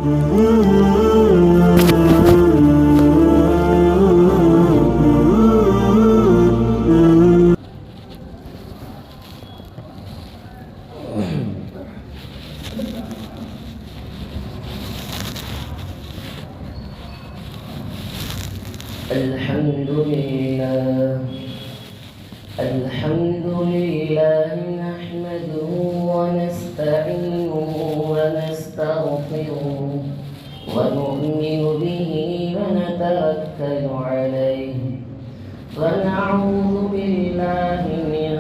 الحمد لله نحمده ونستعينه ونستغفره ونؤمن به ونتوكل عليه ونعوذ بالله من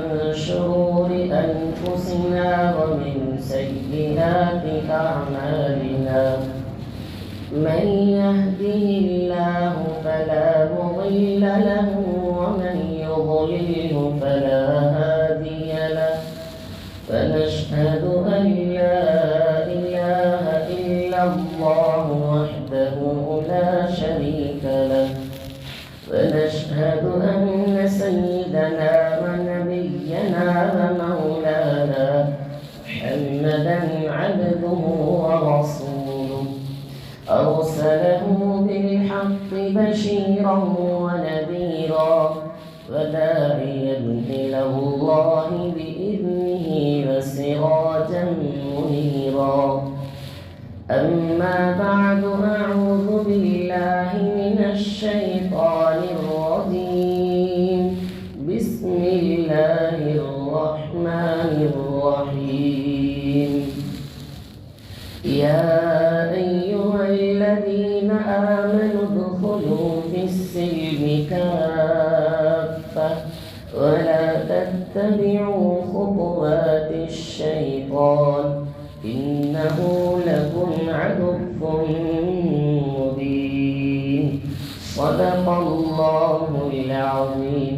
شرور أنفسنا ومن سيئات أعمالنا من يهده الله فلا مضل له ومن يضلله فلا هادي له فنشهد أن لا إله إلا الله وحده لا شريك له ونشهد أن سيدنا ونبينا ومولانا محمدا عبده ورسوله أرسله بالحق بشيرا ونذيرا وداعيا إلى الله بإذنه وسراجا منيرا أما بعد أعوذ بالله من الشيطان الرجيم بسم الله الرحمن الرحيم يا أيها الذين آمنوا ادخلوا في السلم كافة ولا تتبعوا خطوات الشيطان إنه لكم عدو مبين صدق الله العظيم.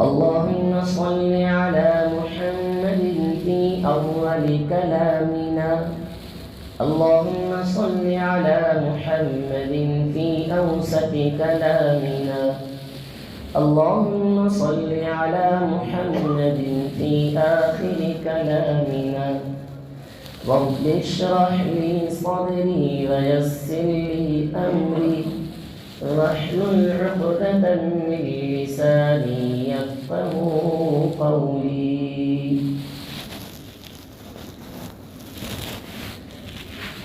اللهم صل على محمد في أول كلامنا اللهم صل على محمد في أوسط كلامنا اللهم صل على محمد في آخر كلامنا رب اشرح لي صدري ويسر لي أمري واحلل عقدة من لساني يفقهوا قولي.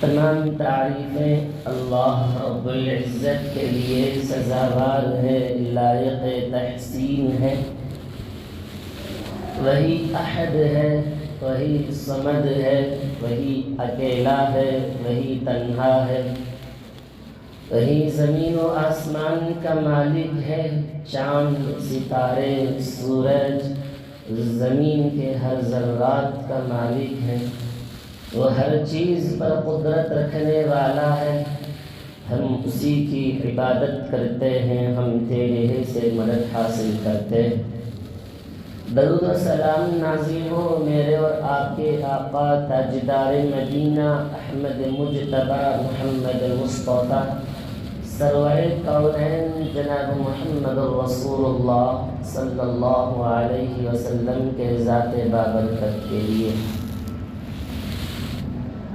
تمام تعریفیں اللہ رب العزت کے لیے سزاوار ہے، لائق تحسین ہے. وہی احد ہے، وہی صمد ہے، وہی اکیلا ہے، وہی تنہا ہے، وہی زمین و آسمان کا مالک ہے. چاند، ستارے، سورج، زمین کے ہر ذرات کا مالک ہے. وہ ہر چیز پر قدرت رکھنے والا ہے. ہم اسی کی عبادت کرتے ہیں، ہم تیرے ہی سے مدد حاصل کرتے ہیں. درود و سلام نازل ہو میرے اور آپ کے آقا تاجدار مدینہ احمد مجتبی محمد مصطفیٰ سرور کونین جناب محمد رسول اللہ صلی اللہ علیہ وسلم کے ذات بابرکت کے لیے.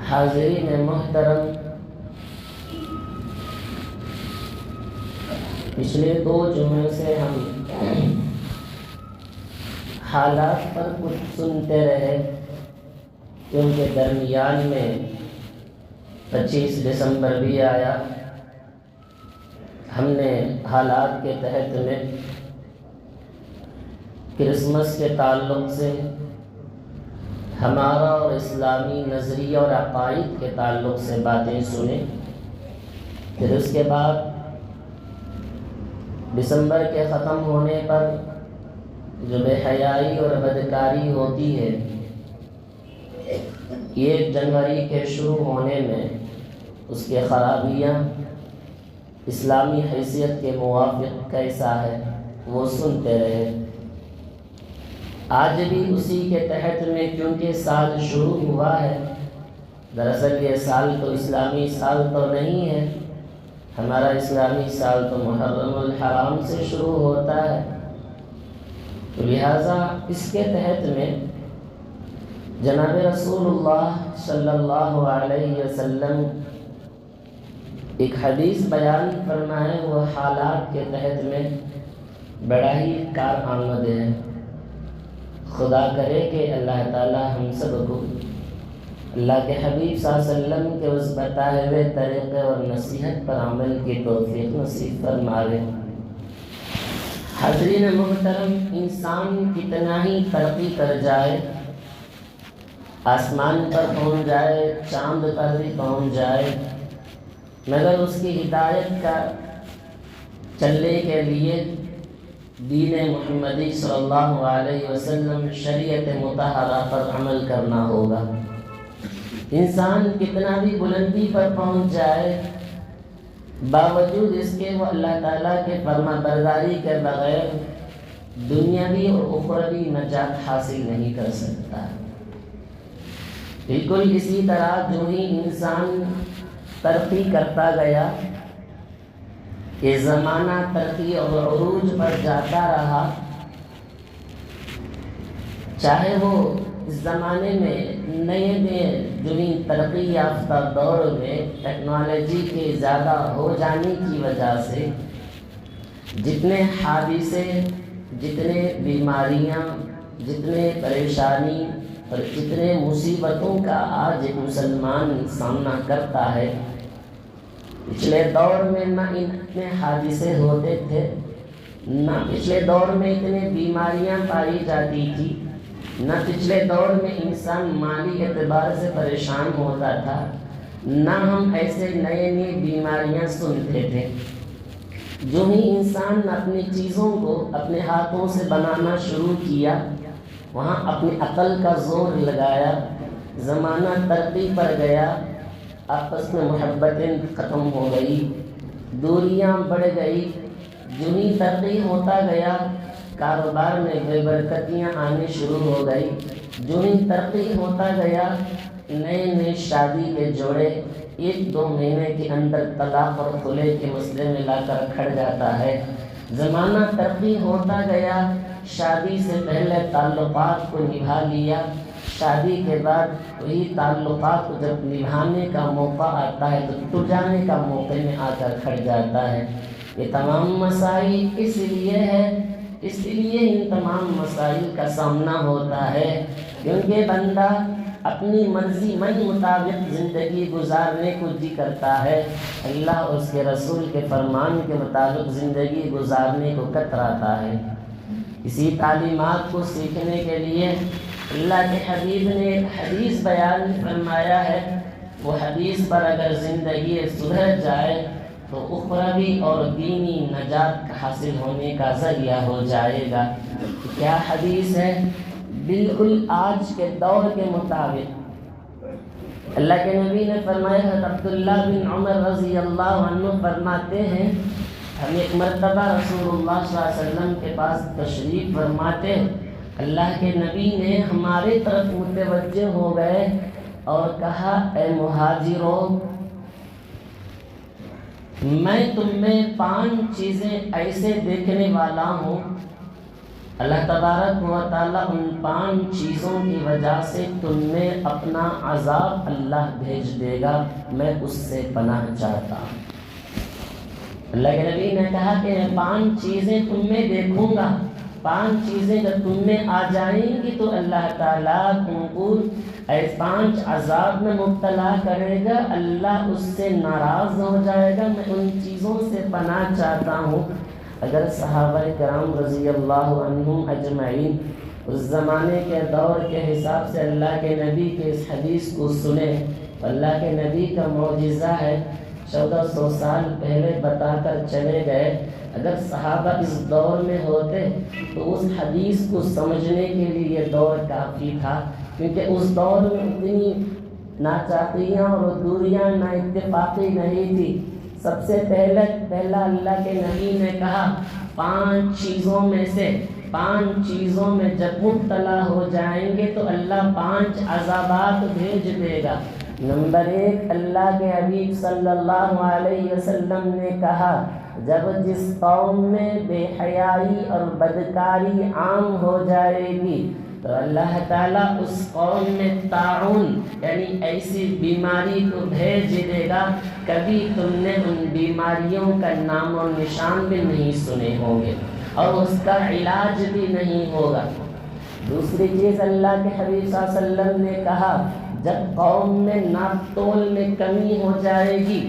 حاضرین محترم، پچھلے 2 جمعے سے ہم حالات پر کچھ سنتے رہے، کیونکہ درمیان میں 25 دسمبر بھی آیا. ہم نے حالات کے تحت میں کرسمس کے تعلق سے ہمارا اور اسلامی نظریہ اور عقائد کے تعلق سے باتیں سنیں. پھر اس کے بعد دسمبر کے ختم ہونے پر جو بے حیائی اور بدکاری ہوتی ہے، 1 جنوری کے شروع ہونے میں اس کے خرابیاں اسلامی حیثیت کے موافق کیسا ہے وہ سنتے رہے. آج بھی اسی کے تحت میں، کیونکہ سال شروع ہوا ہے. دراصل یہ سال تو اسلامی سال تو نہیں ہے، ہمارا اسلامی سال تو محرم الحرام سے شروع ہوتا ہے. تو لہٰذا اس کے تحت میں جناب رسول اللہ صلی اللہ علیہ وسلم ایک حدیث بیان فرمائے، وہ حالات کے تحت میں بڑا ہی کارآمد ہے۔ خدا کرے کہ اللہ تعالی ہم سب کو اللہ کے حبیب صلی اللہ علیہ وسلم کے اس بتائے ہوئے طریقے اور نصیحت پر عمل کی توفیق نصیب فرمائے۔ حاضرین محترم، انسان کتنا ہی ترقی کر جائے، آسمان پر پہنچ جائے، چاند پر بھی پہنچ جائے، مگر اس کی ہدایت کا چلنے کے لیے دین محمدی صلی اللہ علیہ وسلم شریعت مطہرہ پر عمل کرنا ہوگا۔ انسان کتنا بھی بلندی پر پہنچ جائے، باوجود اس کے وہ اللہ تعالیٰ کے فرما برداری کے بغیر دنیاوی اور اخروی نجات حاصل نہیں کر سکتا۔ بالکل اسی طرح جو ہی انسان ترقی کرتا گیا، یہ زمانہ ترقی اور عروج پر جاتا رہا، چاہے وہ اس زمانے میں نئے جو ہی ترقی یافتہ دور میں ٹیکنالوجی کے زیادہ ہو جانے کی وجہ سے جتنے حادثے، جتنے بیماریاں، جتنے پریشانی اور جتنے مصیبتوں کا آج ایک مسلمان سامنا کرتا ہے، پچھلے دور میں نہ اتنے حادثے ہوتے تھے، نہ پچھلے دور میں اتنے بیماریاں پائی جاتی تھی، نہ پچھلے دور میں انسان مالی اعتبار سے پریشان ہوتا تھا، نہ ہم ایسے نئے نئے بیماریاں سنتے تھے۔ جو ہی انسان اپنی چیزوں کو اپنے ہاتھوں سے بنانا شروع کیا، وہاں اپنی عقل کا زور لگایا، زمانہ ترقی پر گیا، آپس میں محبتیں ختم ہو گئی، دوریاں بڑھ گئی۔ جو ہی ترقی ہوتا گیا، کاروبار میں بے برکتیاں آنی شروع ہو گئی۔ جو ہی ترقی ہوتا گیا، نئے نئے شادی کے جوڑے 1-2 مہینے کے اندر طلاق اور خلع کے مسئلے میں لا کر کھڑ جاتا ہے۔ زمانہ ترقی ہوتا گیا، شادی سے پہلے تعلقات کو نبھا لیا، شادی کے بعد وہی تعلقات کو جب نبھانے کا موقع آتا ہے تو ٹوٹ جانے کا موقع میں آ کر کھڑ جاتا ہے۔ یہ تمام مسائل اس لیے ان تمام مسائل کا سامنا ہوتا ہے کیونکہ بندہ اپنی مرضی من مطابق زندگی گزارنے کو جی کرتا ہے، اللہ اور اس کے رسول کے فرمان کے مطابق زندگی گزارنے کو کتراتا ہے۔ اسی تعلیمات کو سیکھنے کے لیے اللہ کے حبیب نے ایک حدیث بیان فرمایا ہے، وہ حدیث پر اگر زندگی سدھر جائے تو اخروی اور دینی نجات حاصل ہونے کا ذریعہ ہو جائے گا۔ کیا حدیث ہے؟ بالکل آج کے دور کے مطابق اللہ کے نبی نے فرمایا ہے، عبداللہ بن عمر رضی اللہ عنہ فرماتے ہیں، ہم ایک مرتبہ رسول اللہ صلی اللہ علیہ وسلم کے پاس تشریف فرماتے، اللہ کے نبی نے ہمارے طرف متوجہ ہو گئے اور کہا، اے مہاجروں، میں تم میں 5 چیزیں ایسے دیکھنے والا ہوں، اللہ تبارک و تعالیٰ ان 5 چیزوں کی وجہ سے تم میں اپنا عذاب اللہ بھیج دے گا، میں اس سے پناہ چاہتا ہوں۔ اللہ کے نبی نے کہا کہ میں 5 چیزیں تم میں دیکھوں گا، 5 چیزیں جب تم میں آ جائیں گی تو اللہ تعالیٰ تم کو ایسے 5 عذاب میں مبتلا کرے گا، اللہ اس سے ناراض ہو جائے گا، میں ان چیزوں سے پناہ چاہتا ہوں۔ اگر صحابہ کرام رضی اللہ عنہم اجمعین اس زمانے کے دور کے حساب سے اللہ کے نبی کے اس حدیث کو سنے، اللہ کے نبی کا معجزہ ہے، 1400 سال پہلے بتا کر چلے گئے، اگر صحابہ اس دور میں ہوتے تو اس حدیث کو سمجھنے کے لیے یہ دور کافی تھا، کیونکہ اس دور میں اتنی ناچاقیاں اور دوریاں نا اتفاقی نہیں تھی۔ سب سے پہلا اللہ کے نبی نے کہا 5 چیزوں میں سے 5 چیزوں میں جب مبتلا ہو جائیں گے تو اللہ 5 عذابات بھیج دے گا۔ نمبر 1، اللہ کے حبیب صلی اللہ علیہ وسلم نے کہا، جب جس قوم میں بے حیائی اور بدکاری عام ہو جائے گی، تو اللہ تعالیٰ اس قوم میں طاعون یعنی ایسی بیماری کو بھیج دے گا کبھی تم نے ان بیماریوں کا نام و نشان بھی نہیں سنے ہوں گے اور اس کا علاج بھی نہیں ہوگا۔ دوسری چیز اللہ کے حبیب صلی اللہ علیہ وسلم نے کہا جب قوم میں ناپ تول میں کمی ہو جائے گی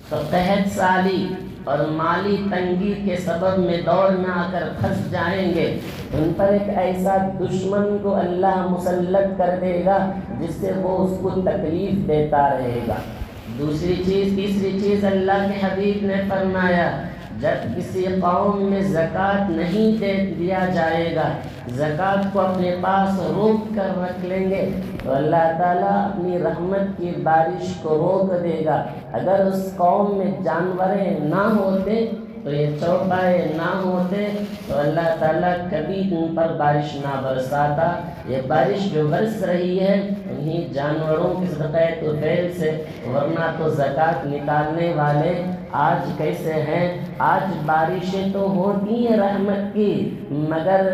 تو قحط سالی اور مالی تنگی کے سبب میں دوڑ میں آ کر پھنس جائیں گے، ان پر ایک ایسا دشمن کو اللہ مسلط کر دے گا جس سے وہ اس کو تکلیف دیتا رہے گا۔ تیسری چیز اللہ کے حبیب نے فرمایا جب کسی قوم میں زکوٰۃ نہیں دیا جائے گا، زکوٰۃ کو اپنے پاس روک کر رکھ لیں گے تو اللہ تعالیٰ اپنی رحمت کی بارش کو روک دے گا۔ اگر اس قوم میں جانوریں نہ ہوتے تو یہ چوپائے نہ ہوتے تو اللہ تعالیٰ کبھی ان پر بارش نہ برساتا۔ یہ بارش جو برس رہی ہے انہی جانوروں کے صدقہ طفیل سے، ورنہ تو زکوٰۃ نکالنے والے آج کیسے ہیں؟ آج بارشیں تو ہوتی ہیں رحمت کی مگر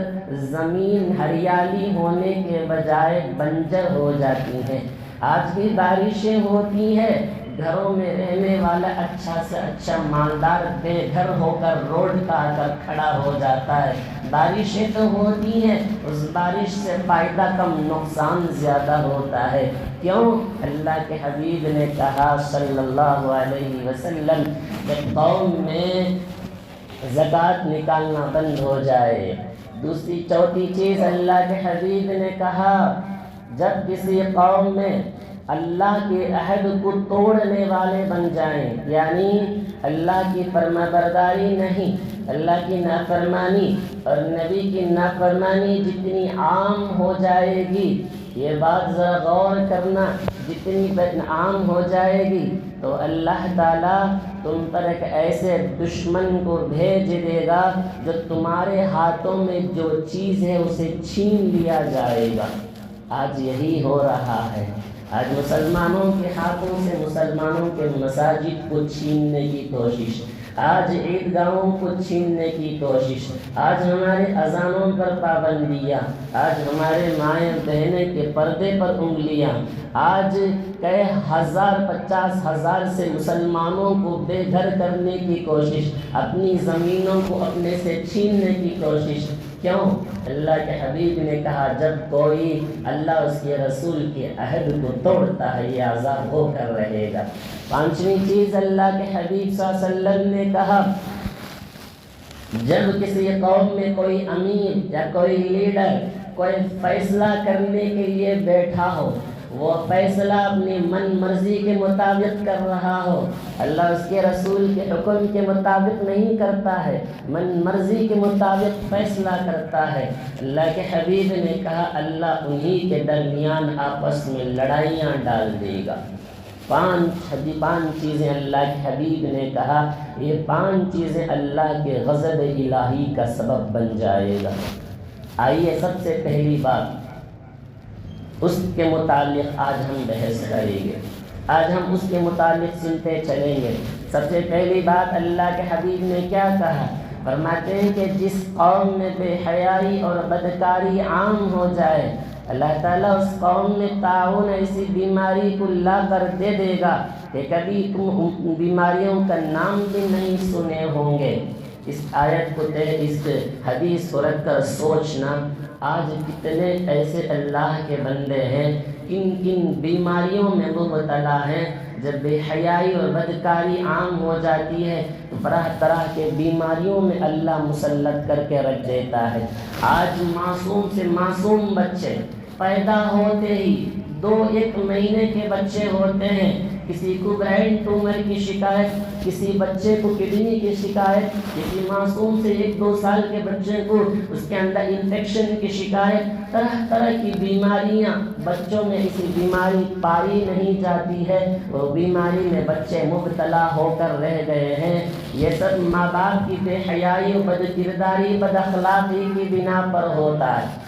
زمین ہریالی ہونے کے بجائے بنجر ہو جاتی ہیں۔ آج بھی بارشیں ہوتی ہیں، گھروں میں رہنے والا اچھا سے اچھا مالدار بے گھر ہو کر روڈ کا آ کر کھڑا ہو جاتا ہے۔ بارشیں تو ہوتی ہیں، اس بارش سے فائدہ کم نقصان زیادہ ہوتا ہے۔ کیوں؟ اللہ کے حبیب نے کہا صلی اللہ علیہ وسلم کہ قوم میں زکوٰۃ نکالنا بند ہو جائے۔ چوتھی چیز اللہ کے حبیب نے کہا جب کسی قوم میں اللہ کے عہد کو توڑنے والے بن جائیں، یعنی اللہ کی فرما برداری نہیں، اللہ کی نافرمانی اور نبی کی نافرمانی جتنی عام ہو جائے گی، یہ بات ذرا غور کرنا، جتنی عام ہو جائے گی تو اللہ تعالیٰ تم پر ایک ایسے دشمن کو بھیج دے گا جو تمہارے ہاتھوں میں جو چیز ہے اسے چھین لیا جائے گا۔ آج یہی ہو رہا ہے، آج مسلمانوں کے ہاتھوں سے مسلمانوں کے مساجد کو چھیننے کی کوشش، آج عیدگاہوں کو چھیننے کی کوشش، آج ہمارے اذانوں پر پابندیاں، آج ہمارے مائیں بہنیں کے پردے پر انگلیاں، آج کئی ہزار 50,000 سے مسلمانوں کو بے گھر کرنے کی کوشش، اپنی زمینوں کو اپنے سے چھیننے کی کوشش۔ کیوں؟ اللہ کے حبیب نے کہا جب کوئی اللہ اس کے رسول کے عہد کو توڑتا ہے یہ عذاب ہو کر رہے گا۔ پانچویں چیز اللہ کے حبیب صلی اللہ علیہ وسلم نے کہا جب کسی قوم میں کوئی امیر یا کوئی لیڈر کوئی فیصلہ کرنے کے لیے بیٹھا ہو، وہ فیصلہ اپنی من مرضی کے مطابق کر رہا ہو، اللہ اس کے رسول کے حکم کے مطابق نہیں کرتا ہے، من مرضی کے مطابق فیصلہ کرتا ہے، اللہ کے حبیب نے کہا اللہ انہی کے درمیان آپس میں لڑائیاں ڈال دے گا۔ پانچ چیزیں اللہ کے حبیب نے کہا، یہ 5 چیزیں اللہ کے غضب الہی کا سبب بن جائے گا۔ آئیے سب سے پہلی بات اس کے متعلق آج ہم بحث کریں گے، آج ہم اس کے متعلق سنتے چلیں گے۔ سب سے پہلی بات اللہ کے حبیب نے کیا کہا؟ فرماتے ہیں کہ جس قوم میں بے حیائی اور بدکاری عام ہو جائے، اللہ تعالیٰ اس قوم میں طاعون ایسی بیماری کو لا کر دے دے گا کہ کبھی تم بیماریوں کا نام بھی نہیں سنے ہوں گے۔ اس آیت کو اس حدیث کو رکھ کر سوچنا، آج کتنے ایسے اللہ کے بندے ہیں کن کن بیماریوں میں وہ مبتلا ہیں۔ جب بے حیائی اور بدکاری عام ہو جاتی ہے تو طرح طرح کے بیماریوں میں اللہ مسلط کر کے رکھ دیتا ہے۔ آج معصوم سے معصوم بچے پیدا ہوتے ہی 2-1 مہینے کے بچے ہوتے ہیں، کسی کو برین ٹیومر کی شکایت، کسی بچے کو کڈنی کی شکایت، کسی معصوم سے 1-2 سال کے بچے کو اس کے اندر انفیکشن کی شکایت، طرح طرح کی بیماریاں بچوں میں اسی بیماری پائی نہیں جاتی ہے، وہ بیماری میں بچے مبتلا ہو کر رہ گئے ہیں۔ یہ سب ماں باپ کی بے حیائی و بد کرداری بد اخلاقی کی بنا پر ہوتا ہے۔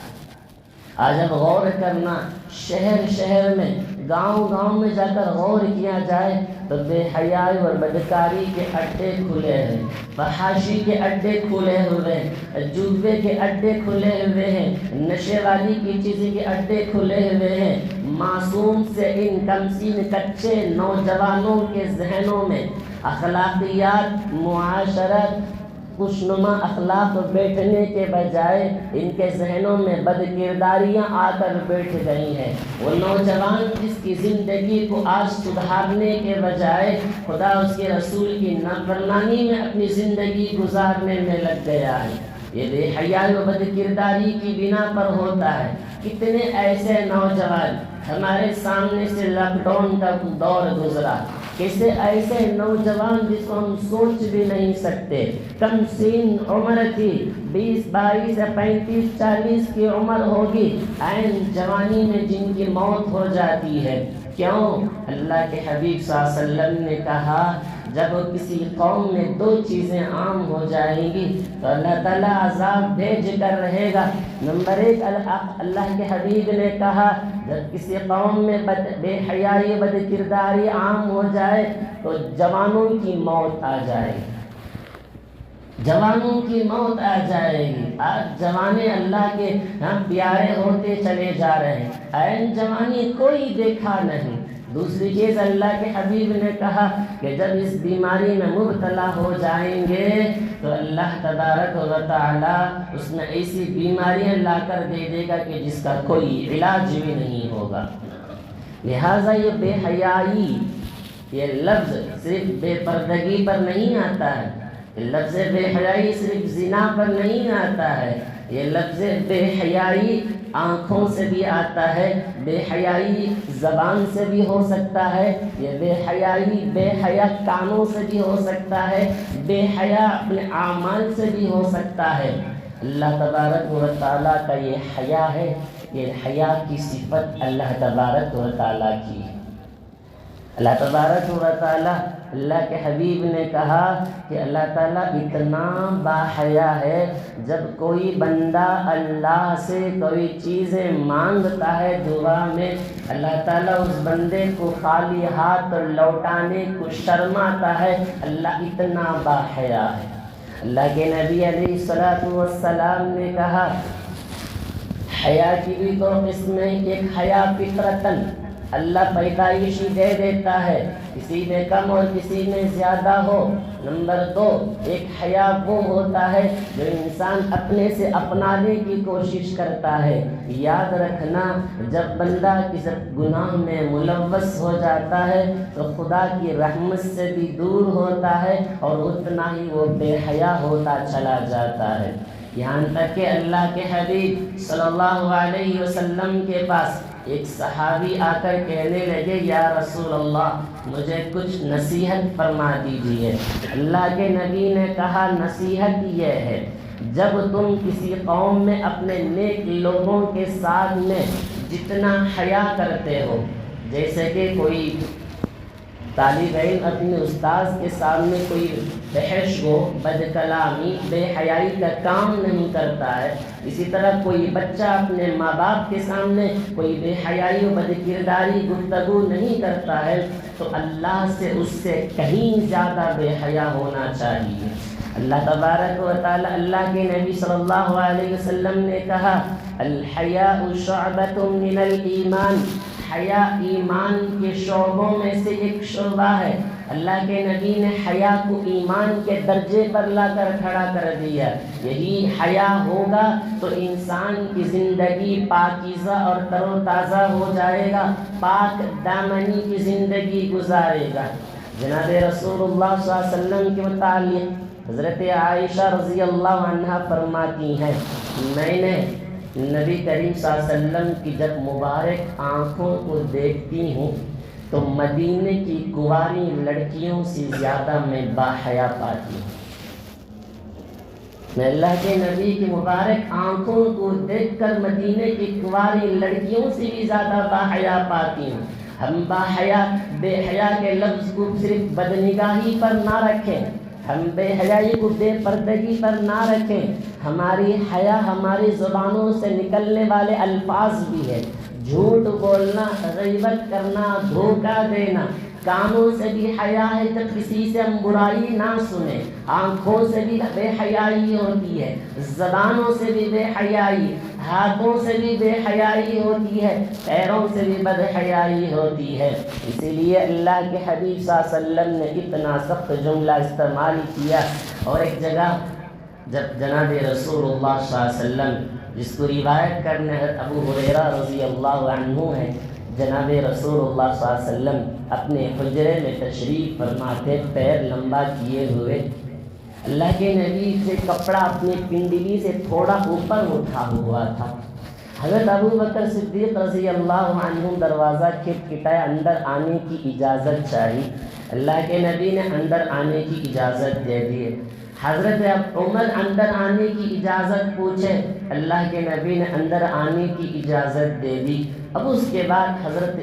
آج اب غور کرنا، شہر میں گاؤں گاؤں میں جا کر غور کیا جائے تو بے حیائی اور بدکاری کے اڈے کھلے ہیں، فحاشی کے اڈے کھلے ہوئے ہیں، جوبے کے اڈے کھلے ہوئے ہیں، نشے والی کی چیزیں کے اڈے کھلے ہوئے ہیں۔ معصوم سے ان کمسین کچے نوجوانوں کے ذہنوں میں اخلاقیات، معاشرت، خوشنما اخلاق بیٹھنے کے بجائے ان کے ذہنوں میں بد کرداریاں آ کر بیٹھ گئی ہیں۔ وہ نوجوان جس کی زندگی کو آج سدھارنے کے بجائے خدا اس کے رسول کی نافرمانی میں اپنی زندگی گزارنے میں لگ گیا ہے، یہ بے حیائی و بد کرداری کی بنا پر ہوتا ہے۔ کتنے ایسے نوجوان ہمارے سامنے سے لاک ڈاؤن کا دور گزرا، کیسے ایسے نوجوان جس کو ہم سوچ بھی نہیں سکتے، کم سین عمر تھی، 20، 22، 35، 40 کی عمر ہوگی، عین جوانی میں جن کی موت ہو جاتی ہے۔ کیوں؟ اللہ کے حبیب صلی اللہ علیہ وسلم نے کہا جب کسی قوم میں دو چیزیں عام ہو جائیں گی تو اللہ تعالیٰ عذاب بھیج کر رہے گا۔ نمبر 1، اللہ کے حبیب نے کہا جب کسی قوم میں بے حیائی بد کرداری عام ہو جائے تو جوانوں کی موت آ جائے گی، جوانوں کی موت آ جائے گی۔ آج جوانے اللہ کے پیارے ہوتے چلے جا رہے ہیں، عین جوانی کوئی دیکھا نہیں۔ دوسری چیز اللہ کے حبیب نے کہا کہ جب اس بیماری میں مبتلا ہو جائیں گے تو اللہ تبارک و تعالیٰ اس میں ایسی بیماریاں لا کر دے دے گا کہ جس کا کوئی علاج بھی نہیں ہوگا۔ لہٰذا یہ بے حیائی، یہ لفظ صرف بے پردگی پر نہیں آتا ہے، یہ لفظ بے حیائی صرف زنا پر نہیں آتا ہے، یہ لفظ بے حیائی آنکھوں سے بھی آتا ہے، بے حیائی زبان سے بھی ہو سکتا ہے، یہ بے حیائی بے حیا کانوں سے بھی ہو سکتا ہے، بے حیا اپنے اعمال سے بھی ہو سکتا ہے۔ اللہ تبارک و تعالیٰ کا یہ حیا ہے، یہ حیا کی صفت اللہ تبارک و تعالیٰ کی ہے۔ اللہ تبارک و تعالیٰ، اللہ کے حبیب نے کہا کہ اللہ تعالیٰ اتنا باحیا ہے، جب کوئی بندہ اللہ سے کوئی چیزیں مانگتا ہے دعا میں، اللہ تعالیٰ اس بندے کو خالی ہاتھ لوٹانے کو شرماتا ہے۔ اللہ اتنا باحیا ہے۔ اللہ کے نبی علیہ الصلوۃ والسلام نے کہا حیا کی بھی دو قسمیں، ایک حیا فطرتاً اللہ پیدائشی دے دیتا ہے، کسی میں کم اور کسی میں زیادہ ہو۔ نمبر 2، ایک حیا وہ ہوتا ہے جو انسان اپنے سے اپنانے کی کوشش کرتا ہے۔ یاد رکھنا جب بندہ کسی گناہ میں ملوث ہو جاتا ہے تو خدا کی رحمت سے بھی دور ہوتا ہے اور اتنا ہی وہ بے حیا ہوتا چلا جاتا ہے۔ یہاں تک کہ اللہ کے حبیب صلی اللہ علیہ وسلم کے پاس ایک صحابی آ کر کہنے لگے یا رسول اللہ مجھے کچھ نصیحت فرما دیجیے۔ اللہ کے نبی نے کہا نصیحت یہ ہے جب تم کسی قوم میں اپنے نیک لوگوں کے ساتھ میں جتنا حیا کرتے ہو، جیسے کہ کوئی طالب علم اپنے استاذ کے سامنے کوئی بحث ہو، بد کلامی، بے حیائی کا کام نہیں کرتا ہے، اسی طرح کوئی بچہ اپنے ماں باپ کے سامنے کوئی بے حیائی و بد کرداری گفتگو نہیں کرتا ہے تو اللہ سے اس سے کہیں زیادہ بے حیا ہونا چاہیے۔ اللہ تبارک و تعالی، اللہ کے نبی صلی اللہ علیہ وسلم نے کہا الحیاء شعبۃ من الایمان، حیا ایمان کے شعبوں میں سے ایک شعبہ ہے۔ اللہ کے نبی نے حیا کو ایمان کے درجے پر لا کر کھڑا کر دیا۔ یہی حیا ہوگا تو انسان کی زندگی پاکیزہ اور تر و تازہ ہو جائے گا، پاک دامنی کی زندگی گزارے گا۔ جناب رسول اللہ صلی اللہ علیہ وسلم کے متعلق حضرت عائشہ رضی اللہ عنہا فرماتی ہیں میں نے نبی کریم صلی اللہ علیہ وسلم کی جب مبارک آنکھوں کو دیکھتی ہوں تو مدینے کی کنواری لڑکیوں سے زیادہ میں باحیا پاتی ہوں۔ میں اللہ کے نبی کی مبارک آنکھوں کو دیکھ کر مدینے کی کنواری لڑکیوں سے بھی زیادہ باحیا پاتی ہوں۔ ہم باحیا بے حیا کے لفظ کو صرف بدنگاہی پر نہ رکھیں، ہم بے حیائی کو بے پردگی پر نہ رکھیں۔ ہماری حیا ہماری زبانوں سے نکلنے والے الفاظ بھی ہے، جھوٹ بولنا، غیبت کرنا، دھوکہ دینا۔ کانوں سے بھی حیا ہے جب کسی سے ہم برائی نہ سنیں، آنکھوں سے بھی بے حیائی ہوتی ہے، زبانوں سے بھی بے حیائی، ہاتھوں سے بھی بے حیائی ہوتی ہے، پیروں سے بھی بد حیائی ہوتی ہے۔ اسی لیے اللہ کے حبیب صلی اللہ علیہ وسلم نے اتنا سخت جملہ استعمال کیا۔ اور ایک جگہ جب جناب رسول اللہ صلی اللہ علیہ وسلم، جس کو روایت کرنے حضرت ابو ہریرہ رضی اللہ عنہ ہے، جناب رسول اللہ صلی اللہ علیہ وسلم اپنے حجرے میں تشریف فرما تھے، پیر لمبا کیے ہوئے، اللہ کے نبی سے کپڑا اپنی پنڈلی سے تھوڑا اوپر اٹھا ہوا تھا۔ حضرت ابو بکر صدیق رضی اللہ عنہ دروازہ کھٹکھٹایا، اندر آنے کی اجازت چاہی۔ اللہ کے نبی نے اندر آنے کی اجازت دے دی۔ حضرت عمر اندر آنے کی اجازت پوچھے، اللہ کے نبی نے اندر آنے کی اجازت دے دی۔ اب اس کے بعد حضرت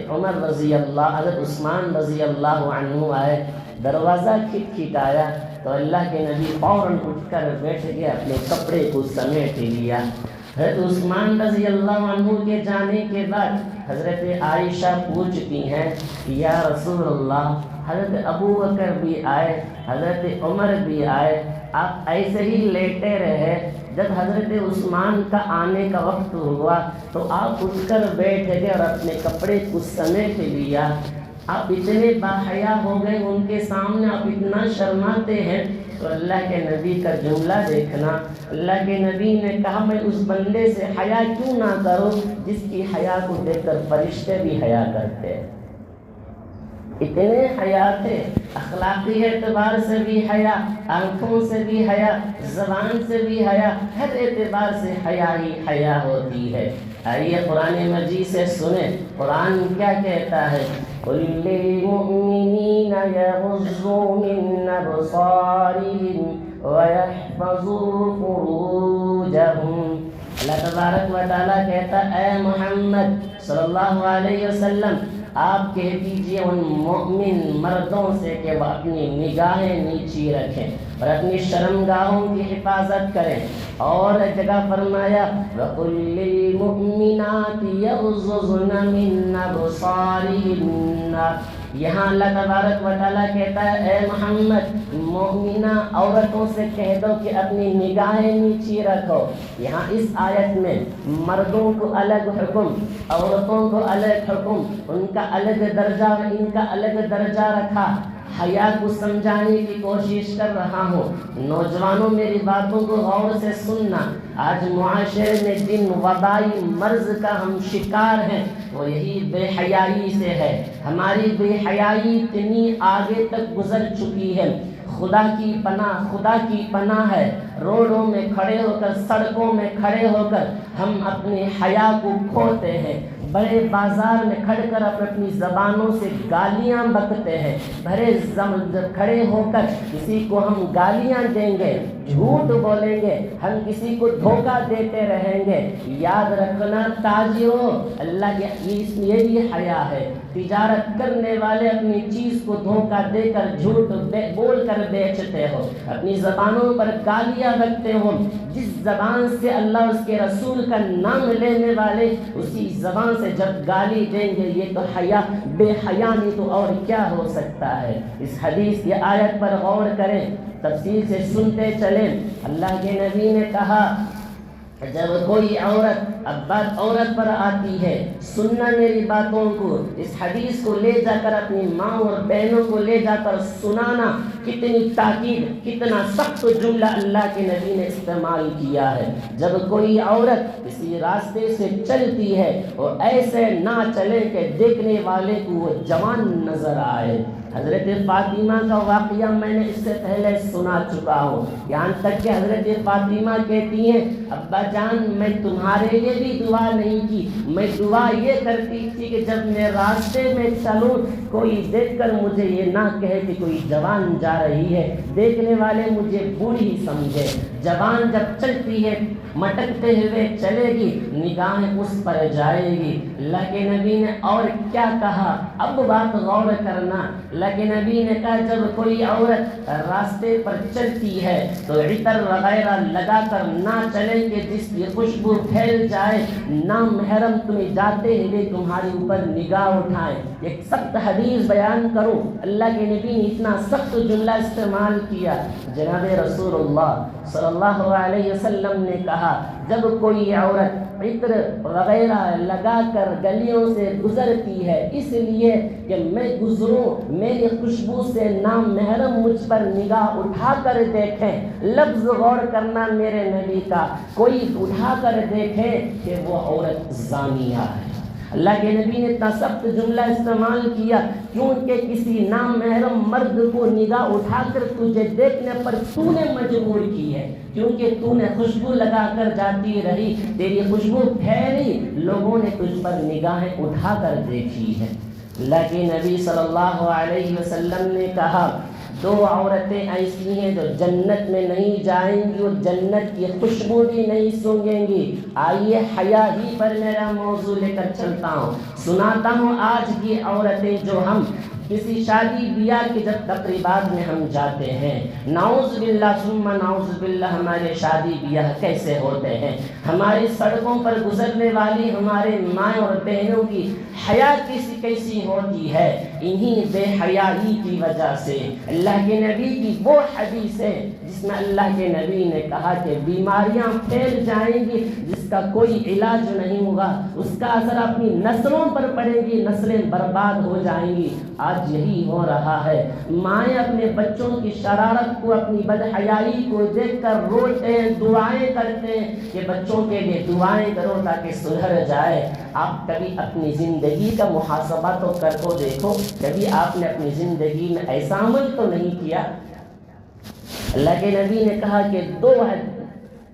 حضرت عثمان رضی اللہ عنہ آئے، دروازہ کھٹکھٹایا تو اللہ کے نبی فوراً اٹھ کر بیٹھ گئے، اپنے کپڑے کو سمیٹ لیا۔ حضرت عثمان رضی اللہ عنہ کے جانے کے بعد حضرت عائشہ پوچھتی ہیں، یا رسول اللہ، حضرت ابو بکر بھی آئے، حضرت عمر بھی آئے، آپ ایسے ہی لیٹے رہے، جب حضرت عثمان کا آنے کا وقت ہوا تو آپ اٹھ کر بیٹھ گئے اور اپنے کپڑے کو سمیٹ لیا، آپ اتنے باحیا ہو گئے ان کے سامنے، آپ اتنا شرماتے ہیں۔ تو اللہ کے نبی کا جملہ دیکھنا، اللہ کے نبی نے کہا میں اس بندے سے حیا کیوں نہ کروں جس کی حیا کو دیکھ کر فرشتے بھی حیا کرتے ہیں۔ اتنے حیا تھے، اخلاقی اعتبار سے بھی حیا، آنکھوں سے بھی حیا، زبان سے بھی حیا، ہر اعتبار سے حیا ہی حیا ہوتی ہے۔ آئیے قرآن مجید سے سنیں، قرآن کیا کہتا ہے، قُلْ لِلْمُؤْمِنِينَ يَغُضُّوا مِنْ أَبْصَارِهِمْ وَيَحْفَظُوا فُرُوجَهُمْ۔ اللہ تبارک و تعالیٰ کہتا ہے، اے محمد صلی اللہ علیہ وسلم، آپ کہہ دیجئے ان مومن مردوں سے کہ وہ اپنی نگاہیں نیچی رکھیں اور اپنی شرمگاہوں کی حفاظت کریں۔ اور جگہ فرمایا وَقُلْ لِلْمُؤْمِنَاتِ يَغْضُضْنَ مِنْ أَبْصَارِهِنَّ۔ یہاں اللہ تبارک و تعالیٰ کہتا ہے، اے محمد مومنہ عورتوں سے کہہ دو کہ اپنی نگاہیں نیچی رکھو۔ یہاں اس آیت میں مردوں کو الگ حکم، عورتوں کو الگ حکم، ان کا الگ درجہ اور ان کا الگ درجہ رکھا۔ حیا کو سمجھانے کی کوشش کر رہا ہوں، نوجوانوں میری باتوں کو غور سے سننا۔ آج معاشرے میں جن وبائی مرض کا ہم شکار ہیں وہ یہی بے حیائی سے ہے۔ ہماری بے حیائی اتنی آگے تک گزر چکی ہے، خدا کی پناہ ہے، روڈوں میں کھڑے ہو کر، سڑکوں میں کھڑے ہو کر ہم اپنے حیا کو کھوتے ہیں، بڑے بازار میں کھڑ کر اپنی زبانوں سے گالیاں بکتے ہیں، کھڑے ہو کر کسی کو ہم گالیاں دیں گے، جھوٹ بولیں گے، ہم کسی کو دھوکہ دیتے رہیں گے۔ یاد رکھنا تاجروں، اللہ یہ بھی حیا ہے، تجارت کرنے والے اپنی چیز کو دھوکہ دے کر، جھوٹ بول کر بیچتے ہو، اپنی زبانوں پر گالیاں بکتے ہو۔ جس زبان سے اللہ اس کے رسول کا نام لینے والے اسی زبان سے جب گالی دیں گے، یہ تو حیا بے حیا نہیں تو اور کیا ہو سکتا ہے۔ اس حدیث یہ آیت پر غور کریں، تفصیل سے سنتے چلیں۔ اللہ کے نبی نے کہا جب کوئی عورت، اب بات عورت پر آتی ہے، سننا میری باتوں کو، اس حدیث کو لے جا کر اپنی ماں اور بہنوں کو لے جا کر سنانا، کتنی تاکید، کتنا سخت جملہ اللہ کے نبی نے استعمال کیا ہے۔ جب کوئی عورت کسی راستے سے چلتی ہے اور ایسے نہ چلے کہ دیکھنے والے کو وہ جوان نظر آئے۔ حضرت فاطمہ کا واقعہ میں نے اس سے پہلے سنا چکا ہوں، یہاں تک کہ حضرت فاطمہ کہتی ہیں، ابا جان میں تمہارے لیے بھی دعا نہیں کی، میں دعا یہ کرتی تھی کہ جب میں راستے میں چلوں کوئی دیکھ کر مجھے یہ نہ کہے کہ کوئی جوان جا رہی ہے، دیکھنے والے مجھے بوڑھی سمجھے۔ جوان جب چلتی ہے مٹکتے ہوئے چلے گی، نگاہیں اس پر جائے گی۔ اللہ کے نبی نے اور کیا کہا، اب بات غور کرنا۔ اللہ کے نبی نے کہا جب کوئی عورت راستے پر چلتی ہے تو عطر وغیرہ لگا کر نہ چلے کہ جس کی خوشبو پھیل جائے، نامحرم تمہیں جاتے ہوئے تمہارے اوپر نگاہ اٹھائیں۔ ایک سخت حدیث بیان کروں، اللہ کے نبی نے اتنا سخت جملہ استعمال کیا، جناب رسول اللہ صلی اللہ علیہ وسلم نے کہا جب کوئی عورت عطر وغیرہ لگا کر گلیوں سے گزرتی ہے اس لیے کہ میں گزروں، میری خوشبو سے نامحرم مجھ پر نگاہ اٹھا کر دیکھیں، لفظ غور کرنا میرے نبی کا، کوئی اٹھا کر دیکھے کہ وہ عورت زانیہ ہے۔ اللہ کے نبی نے اتنا سخت جملہ استعمال کیا کیونکہ کسی نامحرم مرد کو نگاہ اٹھا کر تجھے دیکھنے پر تو نے مجبور کی ہے، کیونکہ تو نے خوشبو لگا کر جاتی رہی، تیری خوشبو پھیلی، لوگوں نے تجھ پر نگاہیں اٹھا کر دیکھی ہے۔ اللہ کے نبی صلی اللہ علیہ وسلم نے کہا دو عورتیں ایسی ہیں جو جنت میں نہیں جائیں گی اور جنت کی خوشبو بھی نہیں سونگیں گی۔ آئیے حیا ہی پر میرا موضوع لے کر چلتا ہوں، سناتا ہوں آج کی عورتیں جو ہم کسی شادی بیاہ کی جب تقریبات میں ہم جاتے ہیں، نعوذ باللہ ثم نعوذ باللہ ہمارے شادی بیاہ کیسے ہوتے ہیں، ہماری سڑکوں پر گزرنے والی ہمارے مائیں اور بہنوں کی حیا کیسی ہوتی ہے، انہی بے حیائی کی وجہ سے۔ اللہ کے نبی کی وہ حدیث ہے جس میں اللہ کے نبی نے کہا کہ بیماریاں پھیل جائیں گی جس کا کوئی علاج نہیں ہوگا، اس کا اثر اپنی نسلوں پر پڑے گی، نسلیں برباد ہو جائیں گی۔ آج یہی ہو رہا ہے، مائیں اپنے بچوں کی شرارت کو، اپنی بدحیائی کو دیکھ کر روتے ہیں، دعائیں کرتے ہیں کہ بچوں کے لیے دعائیں کرو تاکہ سدھر جائے۔ آپ کبھی اپنی زندگی کا محاسبہ تو کر کو دیکھو، کبھی آپ نے اپنی زندگی میں ایسا عمل تو نہیں کیا۔ اللہ کے نبی نے کہا کہ دو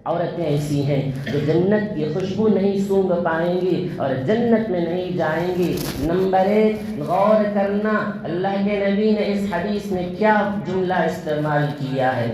عورتیں ایسی ہیں جو جنت کی خوشبو نہیں سونگھ پائیں گی اور جنت میں نہیں جائیں گی۔ نمبر 1 غور کرنا، اللہ کے نبی نے اس حدیث میں کیا جملہ استعمال کیا ہے،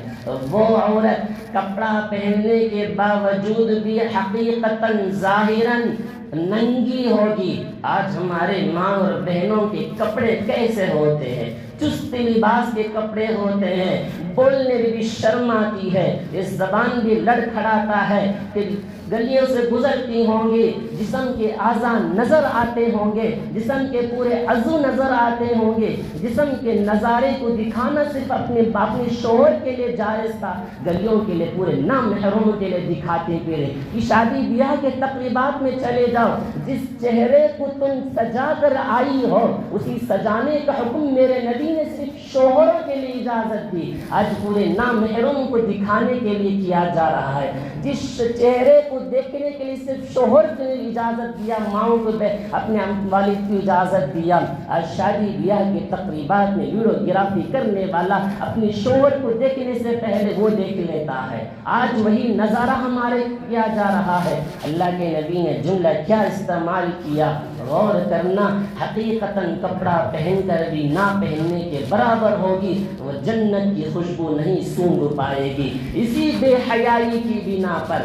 وہ عورت کپڑا پہننے کے باوجود بھی حقیقتاً ظاہراً ننگی ہوگی۔ آج ہمارے ماں اور بہنوں کے کپڑے کیسے ہوتے ہیں، چست لباس کے کپڑے ہوتے ہیں، بولنے میں بھی شرم آتی ہے، اس زبان بھی لڑکھڑاتا ہے کہ گلیوں سے گزرتی ہوں گی، جسم کے اعضاء نظر آتے ہوں گے، جسم کے پورے عضو نظر آتے ہوں گے، جسم کے نظارے کو دکھانا صرف اپنے شوہر کے لیے جائز تھا، گلیوں کے لیے پورے نامحرموں کے لیے دکھاتے پھرے۔ کہ شادی بیاہ کے تقریبات میں چلے جاؤ، جس چہرے کو تم سجا کر آئی ہو اسی سجانے کا حکم میرے نبی نے صرف شوہروں کے لیے اجازت دی، آج پورے نامحرموں کو دکھانے کے لیے کیا جا رہا ہے۔ جس چہرے کو دیکھنے کے لیے صرف شوہر نے اجازت دیا، ماؤں کو اپنے والد کی اجازت دیا، آج شادی بیاہ کے تقریبات میں ویڈیوگرافی کرنے والا اپنی شوہر کو دیکھنے سے پہلے وہ دیکھ لیتا ہے۔ آج وہی نظارہ ہمارے کیا جا رہا ہے۔ اللہ کے نبی نے جملہ کیا استعمال کیا، غور کرنا، حقیقتاً کپڑا پہن کر بھی نہ پہننے کے برابر ہوگی، وہ جنت کی خوشبو نہیں سونگھ پائے گی۔ اسی بے حیائی کی بنا پر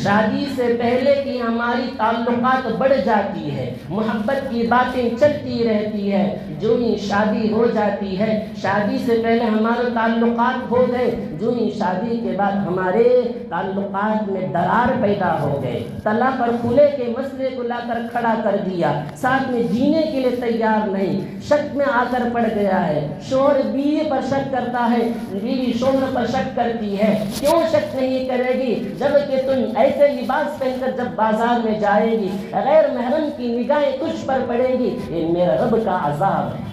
شادی سے پہلے کی ہماری تعلقات بڑھ جاتی ہے، محبت کی باتیں چلتی رہتی ہے، جو ہی شادی ہو جاتی ہے، شادی سے پہلے ہمارے تعلقات ہو گئے، جو ہی شادی کے بعد ہمارے تعلقات میں درار پیدا ہو گئے، طلاق اور خلع کے مسئلے کو لا کر کھڑا کر دیا، ساتھ میں جینے کے لیے تیار نہیں، شک میں آ کر پڑ گیا ہے، شوہر بیوی پر شک کرتا ہے، بیوی شوہر پر شک کرتی ہے، کیوں شک نہیں کرے گی جبکہ تم ایسے لباس پہن کر جب بازار میں جائے گی، غیر محرم کی نگاہیں تجھ پر پڑے گی، یہ میرا رب کا عذاب ہے۔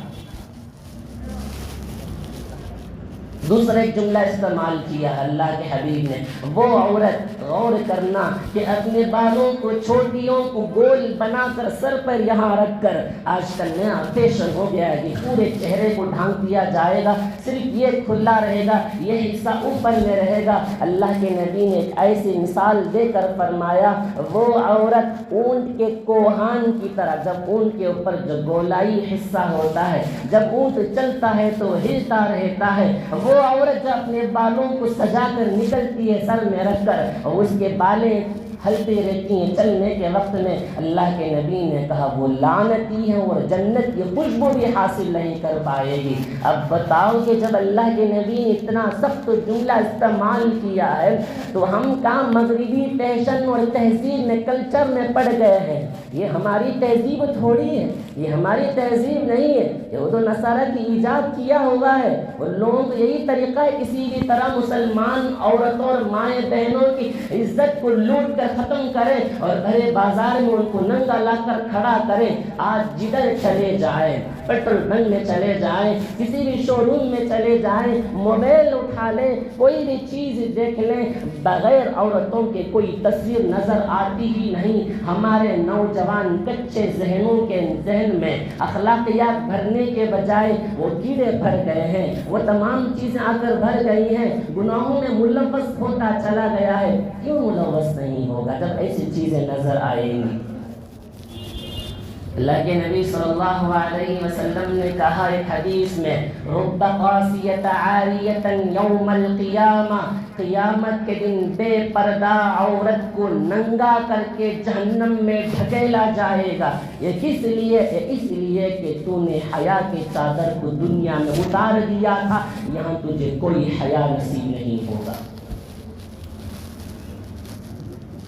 دوسرا ایک جملہ استعمال کیا اللہ کے حبیب نے، وہ عورت، غور کرنا کہ اپنے بالوں کو، چھوٹیوں کو گول بنا کر سر پر یہاں رکھ کر، آج کل نیا فیشن ہو گیا ہے کہ پورے چہرے کو ڈھانک دیا جائے گا، صرف یہ کھلا رہے گا، یہ حصہ اوپر میں رہے گا۔ اللہ کے نبی نے ایک ایسی مثال دے کر فرمایا، وہ عورت اونٹ کے کوہان کی طرح، جب اونٹ کے اوپر جو گولائی حصہ ہوتا ہے، جب اونٹ چلتا ہے تو ہلتا رہتا ہے، وہ وہ عورت جو اپنے بالوں کو سجا کر نکلتی ہے سر میں رکھ کر اور اس کے بالیں ہلتی رہتی ہیں چلنے کے وقت میں، اللہ کے نبی نے کہا وہ لعنتی ہے اور جنت کی خوشبو بھی حاصل نہیں کر پائے گی۔ اب بتاؤ کہ جب اللہ کے نبی نے اتنا سخت جملہ استعمال کیا ہے تو ہم کہاں مغربی فیشن اور تہذیب میں کلچر میں پڑ گئے ہیں؟ یہ ہماری تہذیب تھوڑی ہے، یہ ہماری تہذیب نہیں ہے، یہود و نصارہ کی ایجاد کیا ہوا ہے۔ ان لوگوں کو یہی طریقہ ہے کسی بھی طرح مسلمان عورتوں اور مائیں بہنوں کی عزت کو لوٹ کر ختم کریں اور بھرے بازار میں ان کو ننگا لا کر کھڑا کریں۔ آج جدھر چلے جائیں، پیٹرول بنک میں چلے جائیں، کسی بھی شو روم میں چلے جائیں، موبائل اٹھا لیں، کوئی بھی چیز دیکھ لیں، بغیر عورتوں کے کوئی تصویر نظر آتی ہی نہیں۔ ہمارے نوجوان کچے ذہنوں کے ذہن میں اخلاقیات بھرنے کے بجائے وہ کیڑے بھر گئے ہیں، وہ تمام چیزیں آ کر بھر گئی ہیں، گناہوں میں ملوث ہوتا چلا گیا ہے۔ کیوں ملوث نہیں ہوگا جب ایسی چیزیں نظر آئیں گی؟ اللہ کے نبی صلی اللہ علیہ وسلم نے کہا ایک حدیث میں، رب قاسیۃ عاریۃ یوم القیامہ، قیامت کے دن بے پردہ عورت کو ننگا کر کے جہنم میں ڈھکیلا جائے گا۔ یہ کس لیے؟ اس لیے کہ تو نے حیا کی چادر کو دنیا میں اتار دیا تھا، یہاں تجھے کوئی حیا نصیب نہیں ہوگا۔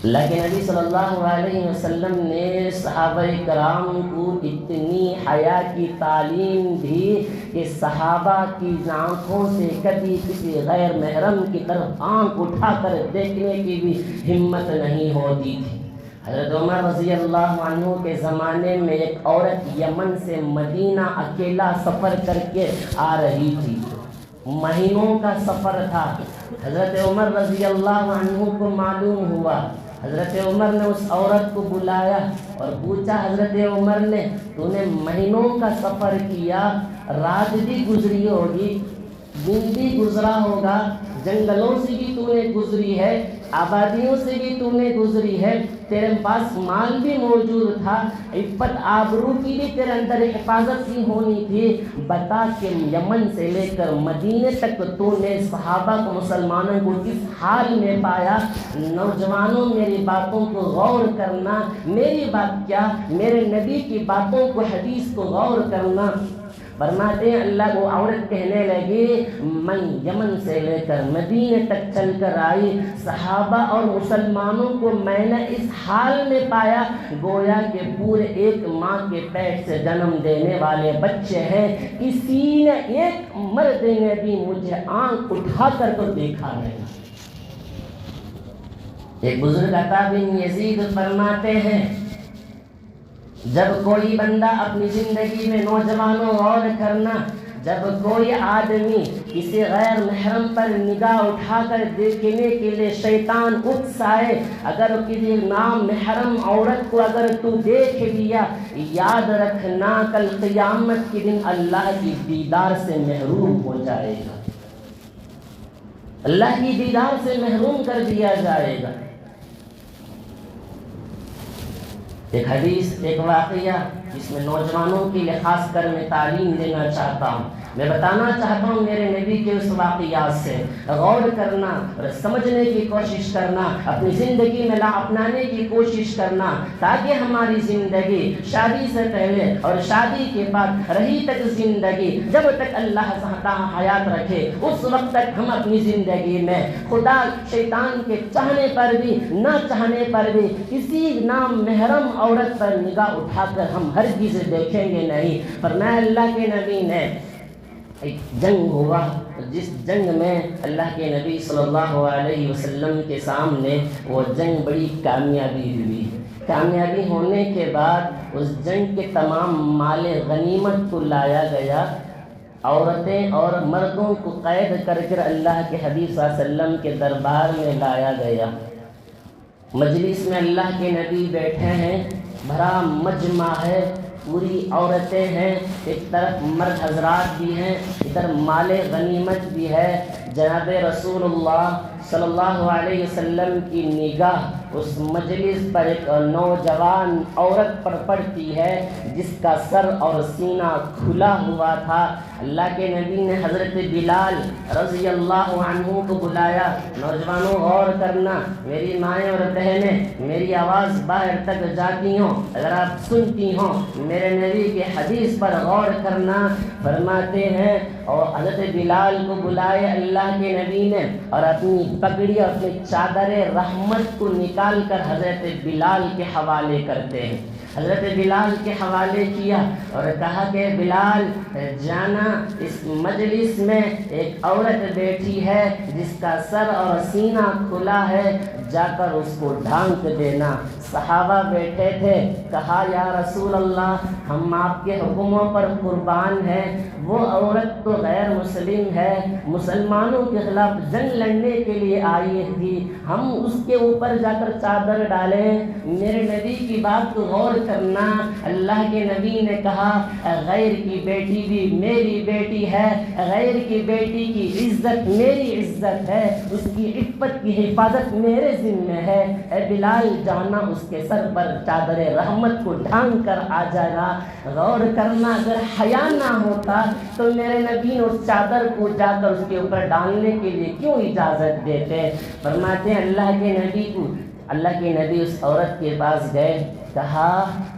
اللہ کے نبی صلی اللہ علیہ وسلم نے صحابہ کرام کو اتنی حیا کی تعلیم دی کہ صحابہ کی آنکھوں سے کبھی کسی غیر محرم کی طرف آنکھ اٹھا کر دیکھنے کی بھی ہمت نہیں ہوتی تھی۔ حضرت عمر رضی اللہ عنہ کے زمانے میں ایک عورت یمن سے مدینہ اکیلا سفر کر کے آ رہی تھی، مہینوں کا سفر تھا۔ حضرت عمر رضی اللہ عنہ کو معلوم ہوا، حضرت عمر نے اس عورت کو بلایا اور پوچھا، حضرت عمر نے تو نے مہینوں کا سفر کیا، رات بھی گزری ہوگی، دن بھی گزرا ہوگا، جنگلوں سے بھی تو نے گزری ہے، آبادیوں سے بھی تو نے گزری ہے، تیرے پاس مال بھی موجود تھا، عفت آبرو کی بھی تیرے اندر حفاظت ہی ہونی تھی، بتا کہ یمن سے لے کر مدینے تک تو نے صحابہ کو مسلمانوں کو کس حال میں پایا؟ نوجوانوں میری باتوں کو غور کرنا، میری بات کیا میرے نبی کی باتوں کو حدیث کو غور کرنا۔ فرماتے ہیں اللہ کو عورت کہنے لگی میں یمن سے لے کر مدینے تک چل کر آئی، صحابہ اور مسلمانوں کو میں نے اس حال میں پایا گویا کہ پورے ایک ماں کے پیٹ سے جنم دینے والے بچے ہیں، کسی نے ایک مرد نے بھی مجھے آنکھ اٹھا کر تو دیکھا نہیں۔ ایک بزرگ عطا بن یزید فرماتے ہیں جب کوئی بندہ اپنی زندگی میں نوجوانوں غور کرنا، جب کوئی آدمی کسی غیر محرم پر نگاہ اٹھا کر دیکھنے کے لیے شیطان اکسائے، اگر کسی نام محرم عورت کو اگر تو دیکھ لیا، یاد رکھنا کل قیامت کے دن اللہ کی دیدار سے محروم ہو جائے گا، اللہ کی دیدار سے محروم کر دیا جائے گا۔ ایک حدیث، ایک واقعہ جس میں نوجوانوں کے لیے خاص کر میں تعلیم دینا چاہتا ہوں، میں بتانا چاہتا ہوں میرے نبی کے اس واقعات سے غور کرنا اور سمجھنے کی کوشش کرنا، اپنی زندگی میں اپنانے کی کوشش کرنا، تاکہ ہماری زندگی شادی سے پہلے اور شادی کے بعد رہی تک زندگی جب تک اللہ تعالی حیات رکھے اس وقت تک ہم اپنی زندگی میں خدا شیطان کے چاہنے پر بھی نہ چاہنے پر بھی کسی نام محرم عورت پر نگاہ اٹھا کر ہم ہرگز دیکھیں گے نہیں۔ فرمایا اللہ کے نبی نے ایک جنگ ہوا، جس جنگ میں اللہ کے نبی صلی اللہ علیہ وسلم کے سامنے وہ جنگ بڑی کامیابی ہوئی۔ کامیابی ہونے کے بعد اس جنگ کے تمام مال غنیمت کو لایا گیا، عورتیں اور مردوں کو قید کر کر اللہ کے حبیب صلی اللہ علیہ وسلم کے دربار میں لایا گیا۔ مجلس میں اللہ کے نبی بیٹھے ہیں، بھرا مجمع ہے، پوری عورتیں ہیں، ایک طرف مرد حضرات بھی ہیں، ادھر مال غنیمت بھی ہے۔ جناب رسول اللہ صلی اللہ علیہ وسلم کی نگاہ اس مجلس پر ایک نوجوان عورت پر پڑتی ہے جس کا سر اور سینہ کھلا ہوا تھا۔ اللہ کے نبی نے حضرت بلال رضی اللہ عنہ کو بلایا، نوجوانوں غور کرنا، میری مائیں اور بہنیں، میری آواز باہر تک جاتی ہوں، اگر آپ سنتی ہوں میرے نبی کے حدیث پر غور کرنا۔ فرماتے ہیں اور حضرت بلال کو بلائے اللہ کے نبی نے اور اپنی پگڑی اور اپنی چادر رحمت کو نکال کر حضرت بلال کے حوالے کرتے ہیں۔ حضرت بلال کے حوالے کیا اور کہا کہ بلال جانا، اس مجلس میں ایک عورت بیٹھی ہے جس کا سر اور سینہ کھلا ہے، جا کر اس کو ڈھانک دینا۔ صحابہ بیٹھے تھے، کہا یا رسول اللہ ہم آپ کے حکموں پر قربان ہیں، وہ عورت تو غیر مسلم ہے، مسلمانوں کے خلاف جنگ لڑنے کے لیے آئی تھی، ہم اس کے اوپر جا کر چادر ڈالیں؟ میرے نبی کی بات کو غور کرنا۔ اللہ کے نبی نے کہا غیر کی بیٹی بھی میری بیٹی ہے، غیر کی بیٹی کی عزت میری عزت ہے، اس کی عفت کی حفاظت میرے ذمہ ہے۔ اے بلال جانا اس کے سر پر چادر رحمت کو ڈھانک کر آ جانا۔ غور کرنا، اگر حیا نہ ہوتا تو میرے نبی نے اس چادر کو جا کر اس کے اوپر ڈالنے کے لیے کیوں اجازت دیتے؟ فرماتے ہیں اللہ کے نبی اس عورت کے پاس گئے، کہا